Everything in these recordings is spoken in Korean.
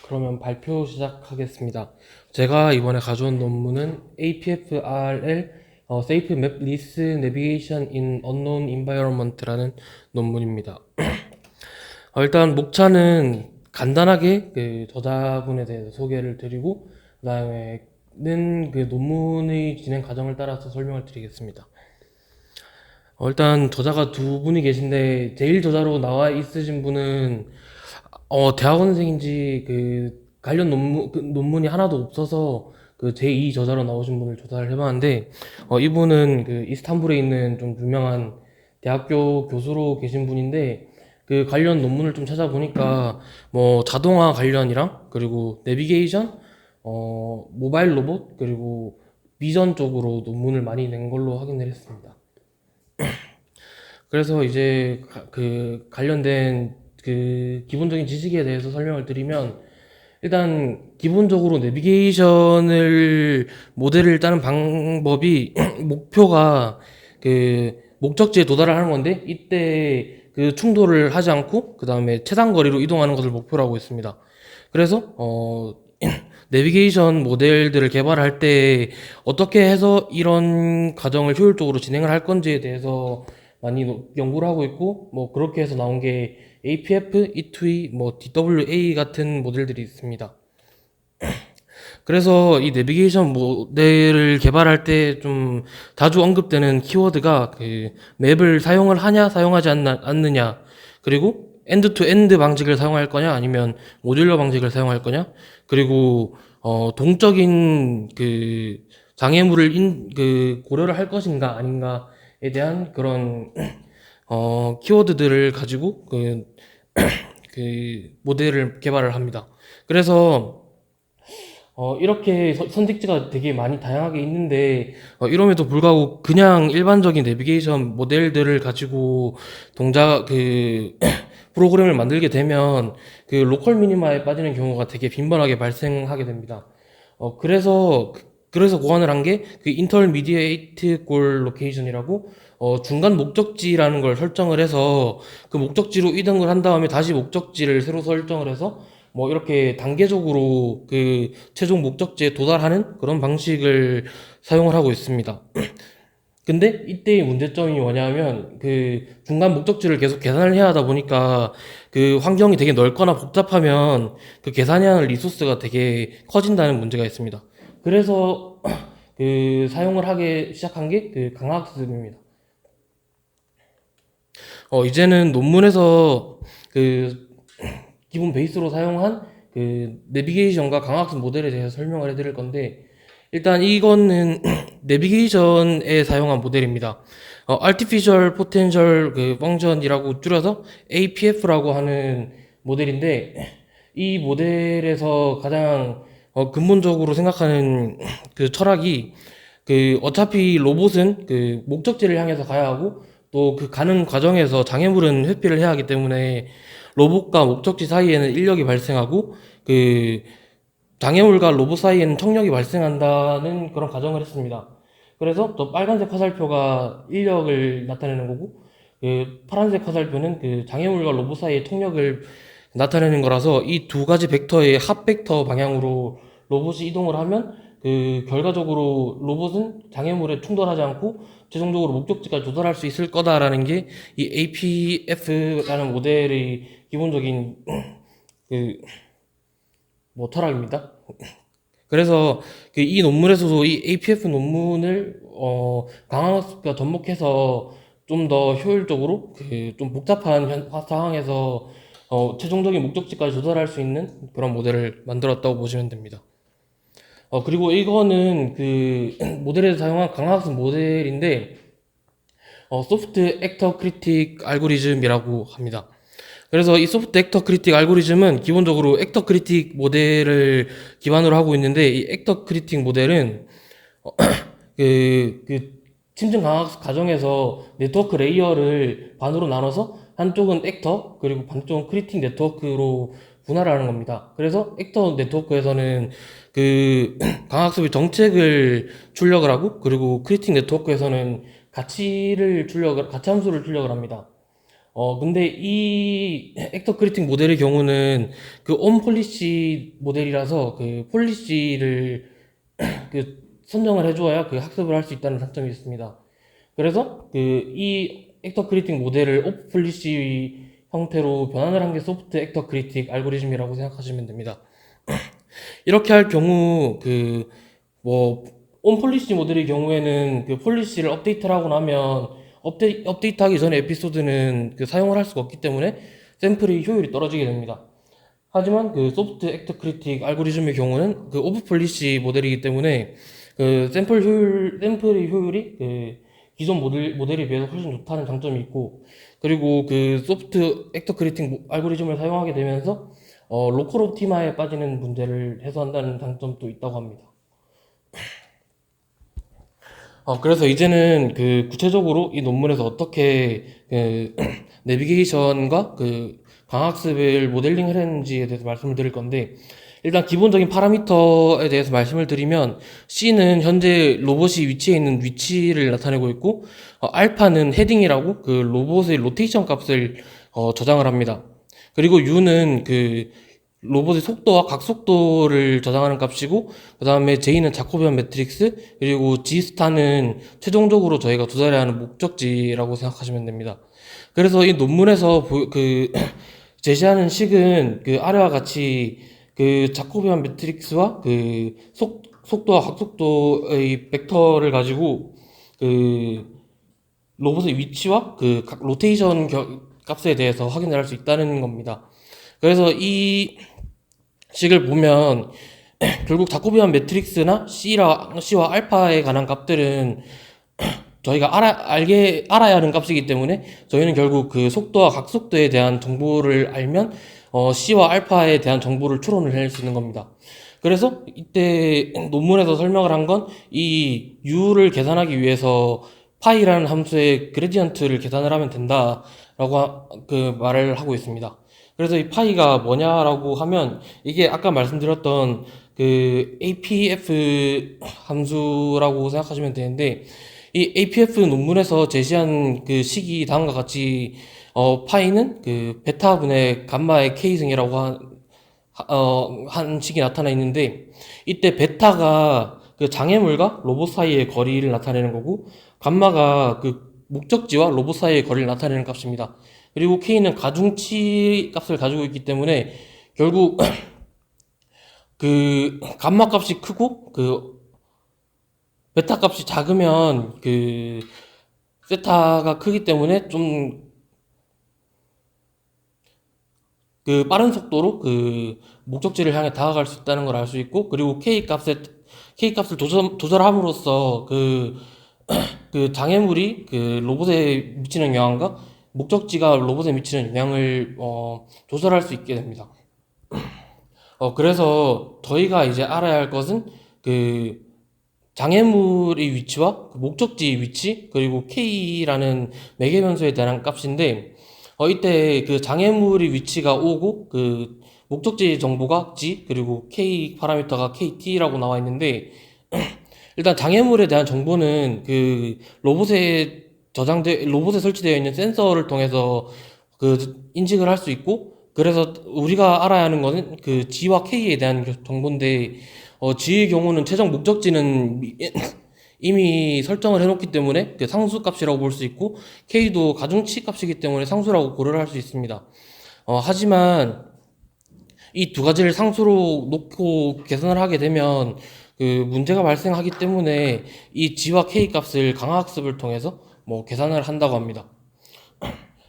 그러면 발표 시작하겠습니다. 제가 이번에 가져온 논문은 APFRL Safe Map Lease Navigation in Unknown Environment라는 논문입니다. 일단 목차는 간단하게 그 저자분에 대해서 소개를 드리고 그다음에는 그 논문의 진행 과정을 따라서 설명을 드리겠습니다. 일단 저자가 두 분이 계신데 제일 저자로 나와 있으신 분은 대학원생인지 그 관련 논문이 하나도 없어서 그 제2 저자로 나오신 분을 조사를 해봤는데 이분은 그 이스탄불에 있는 좀 유명한 대학교 교수로 계신 분인데 그 관련 논문을 좀 찾아보니까 뭐 자동화 관련이랑 그리고 내비게이션 모바일 로봇 그리고 비전 쪽으로 논문을 많이 낸 걸로 확인을 했습니다. 그래서 이제 그 관련된 그 기본적인 지식에 대해서 설명을 드리면 일단 기본적으로 내비게이션을 모델을 따는 방법이 목표가 그 목적지에 도달을 하는 건데 이때 그 충돌을 하지 않고 그 다음에 최단 거리로 이동하는 것을 목표로 하고 있습니다. 그래서 내비게이션 모델들을 개발할 때 어떻게 해서 이런 과정을 효율적으로 진행을 할 건지에 대해서 많이 연구를 하고 있고 뭐 그렇게 해서 나온 게 APF, E2E, 뭐 DWA 같은 모델들이 있습니다. 그래서 이 내비게이션 모델을 개발할 때 좀 자주 언급되는 키워드가 그 맵을 사용을 하냐 사용하지 않느냐 그리고 엔드 투 엔드 방식을 사용할 거냐 아니면 모듈러 방식을 사용할 거냐 그리고 동적인 그 장애물을 그 고려를 할 것인가 아닌가에 대한 그런 키워드들을 가지고 그 모델을 개발을 합니다. 그래서 이렇게 선택지가 되게 많이 다양하게 있는데 이럼에도 불구하고 그냥 일반적인 내비게이션 모델들을 가지고 동작 그 프로그램을 만들게 되면 그 로컬 미니마에 빠지는 경우가 되게 빈번하게 발생하게 됩니다. 그래서 고안을 한 게 그 인터미디에이트 골 로케이션이라고 중간 목적지라는 걸 설정을 해서 그 목적지로 이동을 한 다음에 다시 목적지를 새로 설정을 해서 뭐 이렇게 단계적으로 그 최종 목적지에 도달하는 그런 방식을 사용을 하고 있습니다. 근데 이때의 문제점이 뭐냐면 그 중간 목적지를 계속 계산을 해야 하다 보니까 그 환경이 되게 넓거나 복잡하면 그 계산해야 하는 리소스가 되게 커진다는 문제가 있습니다. 그래서 그 사용을 하기 시작한 게 그 강학습입니다. 이제는 논문에서 그 기본 베이스로 사용한 그 내비게이션과 강학습 모델에 대해서 설명을 해드릴 건데 일단 이거는 내비게이션에 사용한 모델입니다. Artificial Potential 그 Function이라고 줄여서 APF라고 하는 모델인데 이 모델에서 가장 근본적으로 생각하는 그 철학이 그 어차피 로봇은 그 목적지를 향해서 가야 하고 또 그 가는 과정에서 장애물은 회피를 해야 하기 때문에 로봇과 목적지 사이에는 인력이 발생하고 그 장애물과 로봇 사이에는 청력이 발생한다는 그런 가정을 했습니다. 그래서 또 빨간색 화살표가 인력을 나타내는 거고 그 파란색 화살표는 그 장애물과 로봇 사이의 청력을 나타내는 거라서 이 두 가지 벡터의 합 벡터 방향으로 로봇이 이동을 하면 그 결과적으로 로봇은 장애물에 충돌하지 않고 최종적으로 목적지까지 도달할 수 있을 거다라는 게 이 APF라는 모델의 기본적인 그 뭐 철학입니다. 그래서 그 이 논문에서도 이 APF 논문을 강학습과 접목해서 좀 더 효율적으로 그 좀 복잡한 상황에서 최종적인 목적지까지 도달할 수 있는 그런 모델을 만들었다고 보시면 됩니다. 그리고 이거는 그 모델에서 사용한 강학습 모델인데 소프트 액터 크리틱 알고리즘이라고 합니다. 그래서 이 소프트 액터 크리틱 알고리즘은 기본적으로 액터 크리틱 모델을 기반으로 하고 있는데 이 액터 크리틱 모델은 그 침증 강학 과정에서 네트워크 레이어를 반으로 나눠서 한쪽은 액터 그리고 반쪽은 크리틱 네트워크로 분할을 하는 겁니다. 그래서 액터 네트워크에서는 그 강학습의 정책을 출력을 하고 그리고 크리틱 네트워크에서는 가치 함수를 출력을 합니다. 근데 이 액터 크리틱 모델의 경우는 그 온 폴리시 모델이라서 그 폴리시를 그 선정을 해줘야 그 학습을 할 수 있다는 장점이 있습니다. 그래서 그 이 액터 크리틱 모델을 오프 폴리시 형태로 변환을 한 게 소프트 액터 크리틱 알고리즘이라고 생각하시면 됩니다. 이렇게 할 경우 그 뭐 온 폴리시 모델의 경우에는 그 폴리시를 업데이트를 하고 나면 업데이트하기 전에 에피소드는 그 사용을 할 수가 없기 때문에 샘플의 효율이 떨어지게 됩니다. 하지만 그 소프트 액터 크리틱 알고리즘의 경우는 그 오브 폴리시 모델이기 때문에 그 샘플의 효율이 그 기존 모델에 비해서 훨씬 좋다는 장점이 있고, 그리고 그 소프트 액터 크리틱 알고리즘을 사용하게 되면서 로컬 옵티마에 빠지는 문제를 해소한다는 장점도 있다고 합니다. 그래서 이제는 그 구체적으로 이 논문에서 어떻게 그 내비게이션과 그 강학습을 모델링을 했는지에 대해서 말씀을 드릴 건데, 일단 기본적인 파라미터에 대해서 말씀을 드리면 C는 현재 로봇이 위치해 있는 위치를 나타내고 있고, 알파는 헤딩이라고 그 로봇의 로테이션 값을 저장을 합니다. 그리고 U는 그 로봇의 속도와 각속도를 저장하는 값이고, 그 다음에 J는 자코비안 매트릭스, 그리고 G 스타는 최종적으로 저희가 조사해야 하는 목적지라고 생각하시면 됩니다. 그래서 이 논문에서 제시하는 식은 그 아래와 같이 그 자코비안 매트릭스와 그 속도와 각속도의 벡터를 가지고 그 로봇의 위치와 그 각 로테이션 값에 대해서 확인을 할 수 있다는 겁니다. 그래서 이 식을 보면 결국 자코비안 매트릭스나 C와 알파에 관한 값들은 저희가 알아야 하는 값이기 때문에 저희는 결국 그 속도와 각속도에 대한 정보를 알면 C와 알파에 대한 정보를 추론을 해낼 수 있는 겁니다. 그래서 이때 논문에서 설명을 한 건 이 U를 계산하기 위해서 파이라는 함수의 그레디언트를 계산을 하면 된다라고 그 말을 하고 있습니다. 그래서 이 파이가 뭐냐라고 하면 이게 아까 말씀드렸던 그 APF 함수라고 생각하시면 되는데, 이 APF 논문에서 제시한 그 식이 다음과 같이 파이는 그 베타분의 감마의 K승이라고 한 식이 나타나 있는데, 이때 베타가 그 장애물과 로봇 사이의 거리를 나타내는 거고, 감마가 그 목적지와 로봇 사이의 거리를 나타내는 값입니다. 그리고 K는 가중치 값을 가지고 있기 때문에 결국 그 감마 값이 크고 그 베타 값이 작으면 그 세타가 크기 때문에 좀 그 빠른 속도로 그 목적지를 향해 다가갈 수 있다는 걸 알 수 있고, 그리고 K 값을 조절함으로써 그 장애물이 그 로봇에 미치는 영향과 목적지가 로봇에 미치는 영향을 조절할 수 있게 됩니다. 그래서 저희가 이제 알아야 할 것은 그 장애물의 위치와 그 목적지의 위치, 그리고 K라는 매개 변수에 대한 값인데, 이때 그 장애물의 위치가 O고 그 목적지 정보가 G, 그리고 K 파라미터가 KT라고 나와 있는데, 일단 장애물에 대한 정보는 그 로봇에 설치되어 있는 센서를 통해서 그 인식을 할 수 있고, 그래서 우리가 알아야 하는 것은 그 G와 K에 대한 정보인데, G의 경우는 최종 목적지는 이미 설정을 해놓기 때문에 그 상수 값이라고 볼 수 있고, K도 가중치 값이기 때문에 상수라고 고려를 할 수 있습니다. 하지만 이 두 가지를 상수로 놓고 계산을 하게 되면 그 문제가 발생하기 때문에 이 G와 K 값을 강화학습을 통해서 뭐 계산을 한다고 합니다.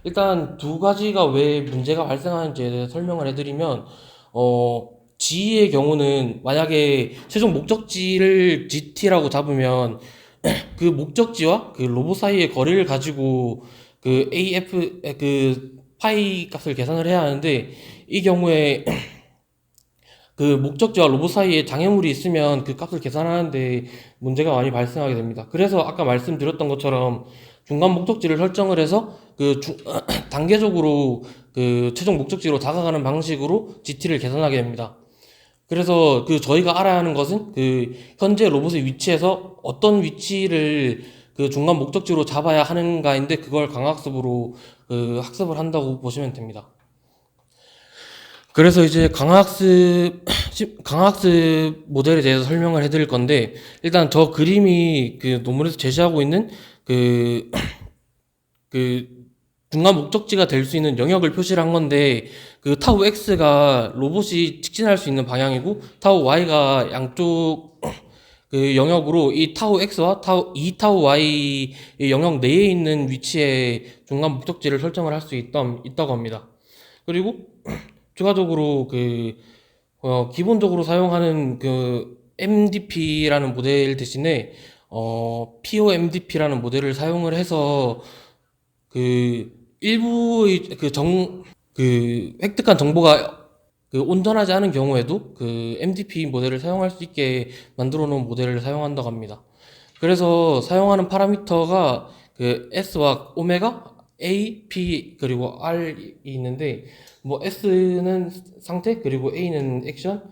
일단 두 가지가 왜 문제가 발생하는지에 대해 설명을 해드리면, G의 경우는 만약에 최종 목적지를 GT라고 잡으면 그 목적지와 그 로봇 사이의 거리를 가지고 그 그 파이 값을 계산을 해야 하는데, 이 경우에 그 목적지와 로봇 사이에 장애물이 있으면 그 값을 계산하는데 문제가 많이 발생하게 됩니다. 그래서 아까 말씀드렸던 것처럼 중간 목적지를 설정을 해서 단계적으로 그 최종 목적지로 다가가는 방식으로 GT를 계산하게 됩니다. 그래서 그 저희가 알아야 하는 것은 그 현재 로봇의 위치에서 어떤 위치를 그 중간 목적지로 잡아야 하는가인데 그걸 강학습으로 그 학습을 한다고 보시면 됩니다. 그래서 이제 강학습 모델에 대해서 설명을 해드릴 건데, 일단 저 그림이 그 논문에서 제시하고 있는 그, 그 중간 목적지가 될 수 있는 영역을 표시를 한 건데, 그 타우 X가 로봇이 직진할 수 있는 방향이고, 타우 Y가 양쪽 그 영역으로 이 타우 X와 이 타우 Y의 영역 내에 있는 위치에 중간 목적지를 설정을 할 수 있다고 합니다. 그리고 추가적으로 기본적으로 사용하는 그 MDP라는 모델 대신에 POMDP라는 모델을 사용을 해서 그 일부의 획득한 정보가 온전하지 않은 경우에도 그 MDP 모델을 사용할 수 있게 만들어 놓은 모델을 사용한다고 합니다. 그래서 사용하는 파라미터가 그 S와 오메가, A, P 그리고 R이 있는데, 뭐 S는 상태, 그리고 A는 액션,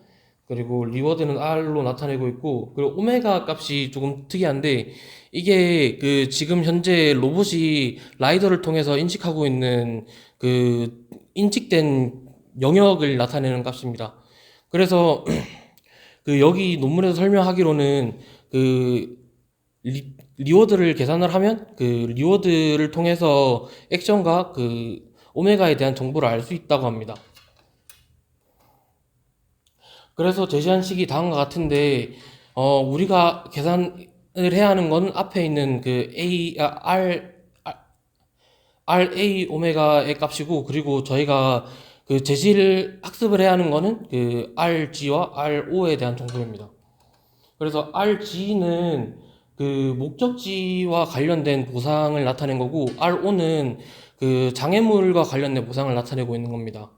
그리고 리워드는 R로 나타내고 있고, 그리고 오메가 값이 조금 특이한데, 이게 그 지금 현재 로봇이 라이더를 통해서 인식하고 있는 그 인식된 영역을 나타내는 값입니다. 그래서 그 여기 논문에서 설명하기로는 그 리워드를 계산을 하면 그 리워드를 통해서 액션과 그 오메가에 대한 정보를 알 수 있다고 합니다. 그래서 제시한 식이 다음과 같은데, 우리가 계산을 해야 하는 건 앞에 있는 그 RA 오메가의 값이고, 그리고 저희가 그 제시를 학습을 해야 하는 거는 그 RG와 RO에 대한 정보입니다. 그래서 RG는 그 목적지와 관련된 보상을 나타낸 거고, RO는 그 장애물과 관련된 보상을 나타내고 있는 겁니다.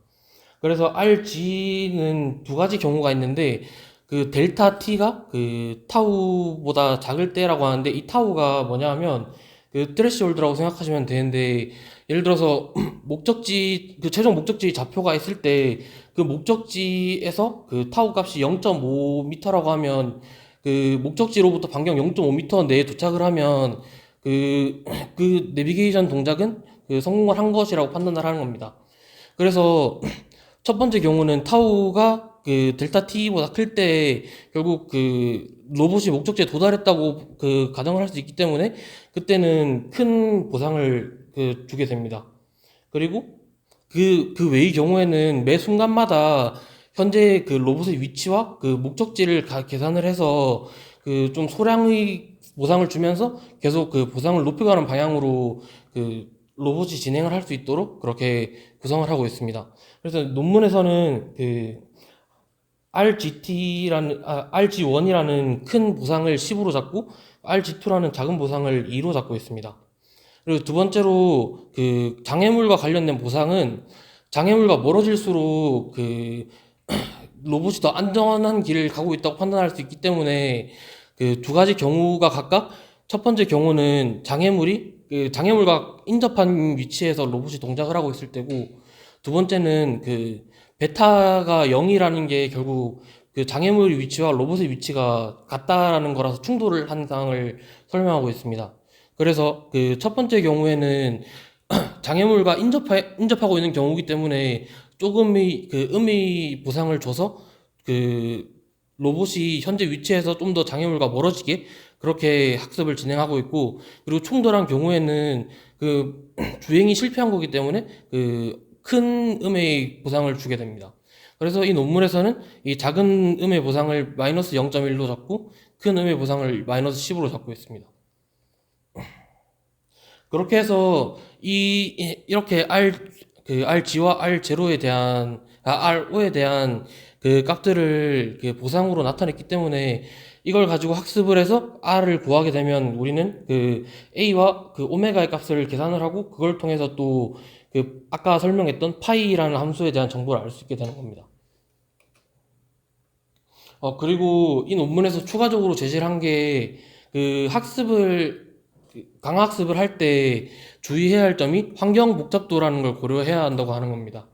그래서 RG는 두 가지 경우가 있는데, 그 델타 T가 그 타우보다 작을 때라고 하는데, 이 타우가 뭐냐 하면 그 트레시홀드라고 생각하시면 되는데, 예를 들어서 그 최종 목적지 좌표가 있을 때 그 목적지에서 그 타우 값이 0.5m라고 하면, 그 목적지로부터 반경 0.5m 내에 도착을 하면 그 내비게이션 동작은 그 성공을 한 것이라고 판단을 하는 겁니다. 그래서 첫 번째 경우는 타우가 그 델타 t보다 클 때 결국 그 로봇이 목적지에 도달했다고 그 가정을 할 수 있기 때문에 그때는 큰 보상을 주게 됩니다. 그리고 그 외의 경우에는 매 순간마다 현재 그 로봇의 위치와 그 목적지를 계산을 해서 그 좀 소량의 보상을 주면서 계속 그 보상을 높여가는 방향으로 그 로봇이 진행을 할 수 있도록 그렇게 구성을 하고 있습니다. 그래서 논문에서는 그 RG1이라는 큰 보상을 10으로 잡고 RG2라는 작은 보상을 2로 잡고 있습니다. 그리고 두 번째로 그 장애물과 관련된 보상은 장애물과 멀어질수록 그 로봇이 더 안전한 길을 가고 있다고 판단할 수 있기 때문에 그 두 가지 경우가 각각, 첫 번째 경우는 장애물과 인접한 위치에서 로봇이 동작을 하고 있을 때고, 두 번째는 그 베타가 0이라는 게 결국 그 장애물 위치와 로봇의 위치가 같다라는 거라서 충돌을 한 상황을 설명하고 있습니다. 그래서 그 첫 번째 경우에는 장애물과 인접하고 있는 경우이기 때문에 조금의 그 음의 보상을 줘서 그 로봇이 현재 위치에서 좀 더 장애물과 멀어지게 그렇게 학습을 진행하고 있고, 그리고 충돌한 경우에는 그 주행이 실패한 거기 때문에 그 큰 음의 보상을 주게 됩니다. 그래서 이 논문에서는 이 작은 음의 보상을 마이너스 0.1로 잡고 큰 음의 보상을 마이너스 10으로 잡고 있습니다. 그렇게 해서 이렇게 RG와 R0에 대한 RO에 대한 그 값들을 그 보상으로 나타냈기 때문에 이걸 가지고 학습을 해서 R을 구하게 되면 우리는 그 A와 그 오메가의 값을 계산을 하고 그걸 통해서 또 그 아까 설명했던 파이라는 함수에 대한 정보를 알 수 있게 되는 겁니다. 그리고 이 논문에서 추가적으로 제시를 한 게 그 강학습을 할 때 주의해야 할 점이 환경 복잡도라는 걸 고려해야 한다고 하는 겁니다.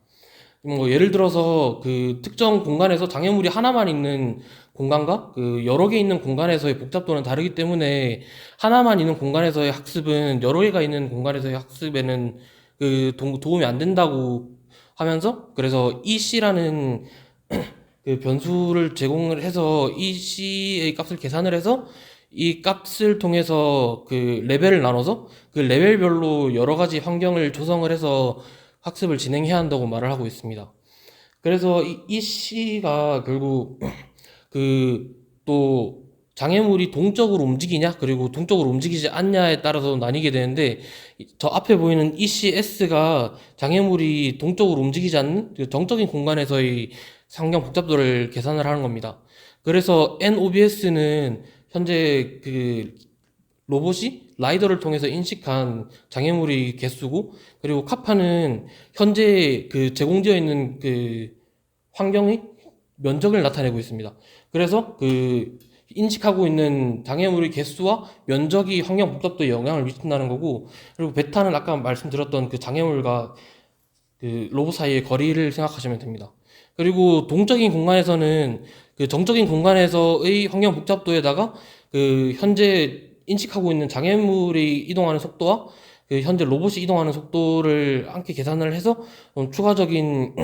뭐 예를 들어서 그 특정 공간에서 장애물이 하나만 있는 공간과 그 여러 개 있는 공간에서의 복잡도는 다르기 때문에 하나만 있는 공간에서의 학습은 여러 개가 있는 공간에서의 학습에는 그 도움이 안 된다고 하면서, 그래서 EC라는 그 변수를 제공을 해서 EC의 값을 계산을 해서 이 값을 통해서 그 레벨을 나눠서 그 레벨별로 여러 가지 환경을 조성을 해서 학습을 진행해야 한다고 말을 하고 있습니다. 그래서 이 C가 결국 그 또 장애물이 동적으로 움직이냐 그리고 동적으로 움직이지 않냐에 따라서 나뉘게 되는데, 저 앞에 보이는 ECS가 장애물이 동적으로 움직이지 않는 그 정적인 공간에서의 상경 복잡도를 계산을 하는 겁니다. 그래서 NOBS는 현재 그 로봇이 라이더를 통해서 인식한 장애물의 개수고, 그리고 카파는 현재 그 제공되어 있는 그 환경의 면적을 나타내고 있습니다. 그래서 그 인식하고 있는 장애물의 개수와 면적이 환경 복잡도에 영향을 미친다는 거고, 그리고 베타는 아까 말씀드렸던 그 장애물과 그 로봇 사이의 거리를 생각하시면 됩니다. 그리고 동적인 공간에서는 그 정적인 공간에서의 환경 복잡도에다가 그 현재 인식하고 있는 장애물이 이동하는 속도와 그 현재 로봇이 이동하는 속도를 함께 계산을 해서 추가적인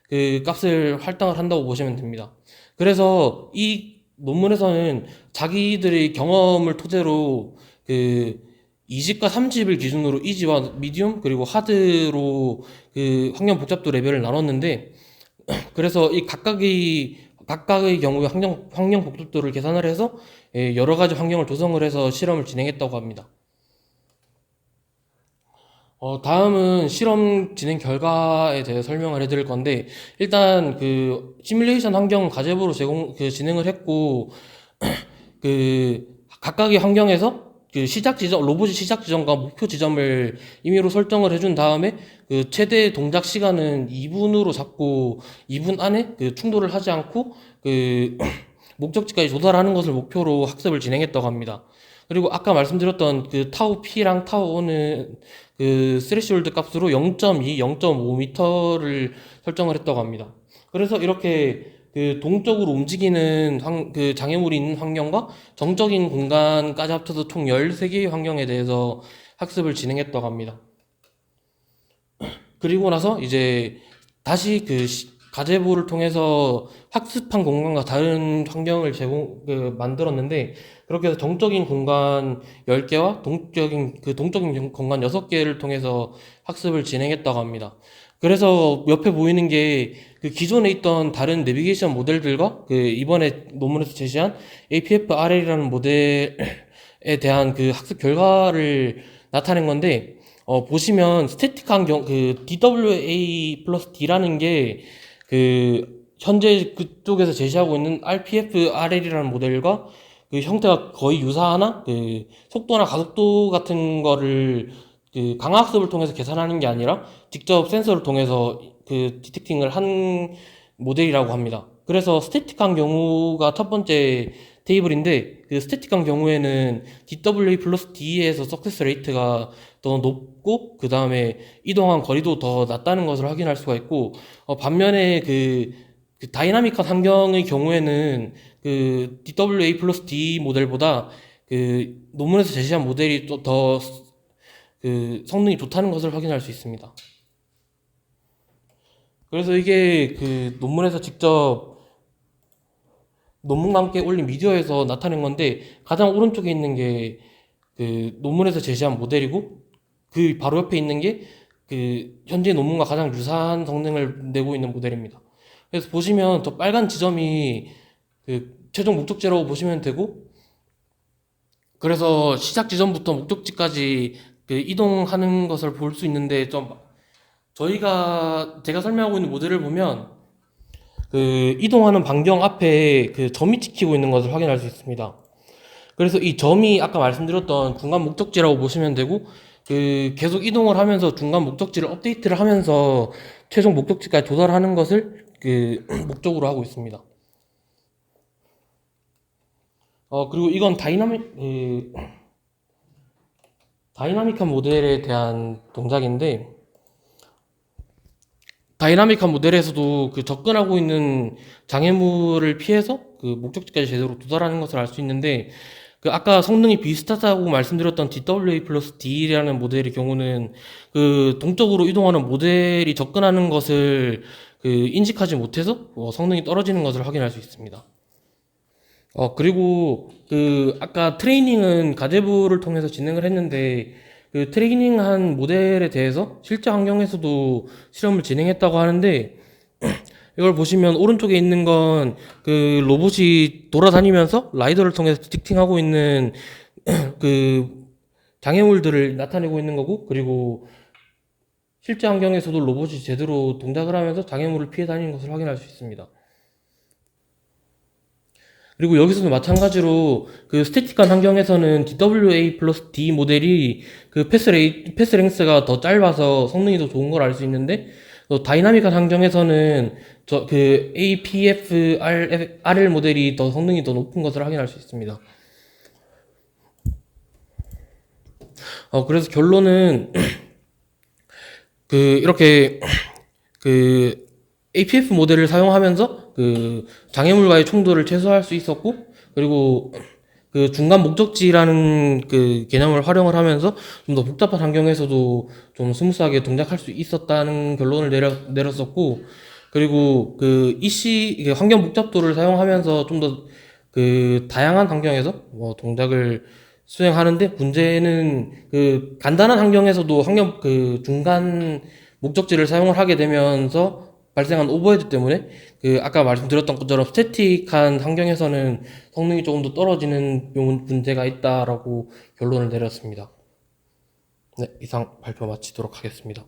그 값을 할당을 한다고 보시면 됩니다. 그래서 이 논문에서는 자기들의 경험을 토대로 그 2집과 3집을 기준으로 이지와 미디움 그리고 하드로 그 환경 복잡도 레벨을 나눴는데, 그래서 이 각각의 경우에 환경 복잡도를 계산을 해서 여러 가지 환경을 조성을 해서 실험을 진행했다고 합니다. 다음은 실험 진행 결과에 대해 설명을 해드릴 건데, 일단 그 시뮬레이션 환경 가제부로 진행을 했고, 그 각각의 환경에서 그 시작 지점, 로봇의 시작 지점과 목표 지점을 임의로 설정을 해준 다음에 그 최대 동작 시간은 2분으로 잡고 2분 안에 그 충돌을 하지 않고 그 목적지까지 도달하는 것을 목표로 학습을 진행했다고 합니다. 그리고 아까 말씀드렸던 그 타우 P랑 타우 O는 그 스레시홀드 값으로 0.2, 0.5m를 설정을 했다고 합니다. 그래서 이렇게 그 동적으로 움직이는 그 장애물이 있는 환경과 정적인 공간까지 합쳐서 총 13개의 환경에 대해서 학습을 진행했다고 합니다. 그리고 나서 이제 다시 그 가제부를 통해서 학습한 공간과 다른 환경을 만들었는데, 그렇게 해서 정적인 공간 10개와 동적인 공간 6개를 통해서 학습을 진행했다고 합니다. 그래서 옆에 보이는 게 그 기존에 있던 다른 내비게이션 모델들과 그 이번에 논문에서 제시한 APF-RL이라는 모델에 대한 그 학습 결과를 나타낸 건데, 보시면 스태틱한 그 DWA 플러스 D라는 게 그 현재 그쪽에서 제시하고 있는 RPF-RL이라는 모델과 그 형태가 거의 유사하나 그 속도나 가속도 같은 거를 그 강화학습을 통해서 계산하는 게 아니라 직접 센서를 통해서 그 디텍팅을 한 모델이라고 합니다. 그래서 스태틱한 경우가 첫 번째 테이블인데, 그 스태틱한 경우에는 DWA 플러스 D에서 석세스 레이트가 더 높고 그 다음에 이동한 거리도 더 낮다는 것을 확인할 수가 있고, 반면에 그 다이나믹한 환경의 경우에는 그 DWA 플러스 D 모델보다 그 논문에서 제시한 모델이 또 더 그 성능이 좋다는 것을 확인할 수 있습니다. 그래서 이게 그 논문에서 직접 논문과 함께 올린 미디어에서 나타낸 건데, 가장 오른쪽에 있는 게 그 논문에서 제시한 모델이고, 그 바로 옆에 있는 게 그 현재 논문과 가장 유사한 성능을 내고 있는 모델입니다. 그래서 보시면 저 빨간 지점이 그 최종 목적지라고 보시면 되고, 그래서 시작 지점부터 목적지까지 그 이동하는 것을 볼 수 있는데, 좀 제가 설명하고 있는 모델을 보면 그 이동하는 반경 앞에 그 점이 찍히고 있는 것을 확인할 수 있습니다. 그래서 이 점이 아까 말씀드렸던 중간 목적지라고 보시면 되고, 그 계속 이동을 하면서 중간 목적지를 업데이트를 하면서 최종 목적지까지 도달하는 것을 그 목적으로 하고 있습니다. 그리고 이건 다이나믹한 모델에 대한 동작인데, 다이나믹한 모델에서도 그 접근하고 있는 장애물을 피해서 그 목적지까지 제대로 도달하는 것을 알 수 있는데, 그 아까 성능이 비슷하다고 말씀드렸던 DWA 플러스 D라는 모델의 경우는 그 동적으로 이동하는 모델이 접근하는 것을 그 인식하지 못해서 성능이 떨어지는 것을 확인할 수 있습니다. 그리고 그 아까 트레이닝은 가제부를 통해서 진행을 했는데, 그 트레이닝한 모델에 대해서 실제 환경에서도 실험을 진행했다고 하는데, 이걸 보시면 오른쪽에 있는 건 그 로봇이 돌아다니면서 라이더를 통해서 디텍팅하고 있는 그 장애물들을 나타내고 있는 거고, 그리고 실제 환경에서도 로봇이 제대로 동작을 하면서 장애물을 피해 다니는 것을 확인할 수 있습니다. 그리고 여기서도 마찬가지로 그 스태틱한 환경에서는 DWA 플러스 D 모델이 그 패스 랭스가 더 짧아서 성능이 더 좋은 걸 알 수 있는데, 또 다이나믹한 환경에서는 그 APFRL 모델이 더 성능이 더 높은 것을 확인할 수 있습니다. 그래서 결론은 그 이렇게 그 APF 모델을 사용하면서 그 장애물과의 충돌을 최소화할 수 있었고, 그리고 그 중간 목적지라는 그 개념을 활용을 하면서 좀 더 복잡한 환경에서도 좀 스무스하게 동작할 수 있었다는 결론을 내렸었고, 그리고 그 EC 환경 복잡도를 사용하면서 좀 더 그 다양한 환경에서 동작을 수행하는데, 문제는 그 간단한 환경에서도 환경 그 중간 목적지를 사용을 하게 되면서 발생한 오버헤드 때문에 그 아까 말씀드렸던 것처럼 스태틱한 환경에서는 성능이 조금 더 떨어지는 문제가 있다라고 결론을 내렸습니다. 네, 이상 발표 마치도록 하겠습니다.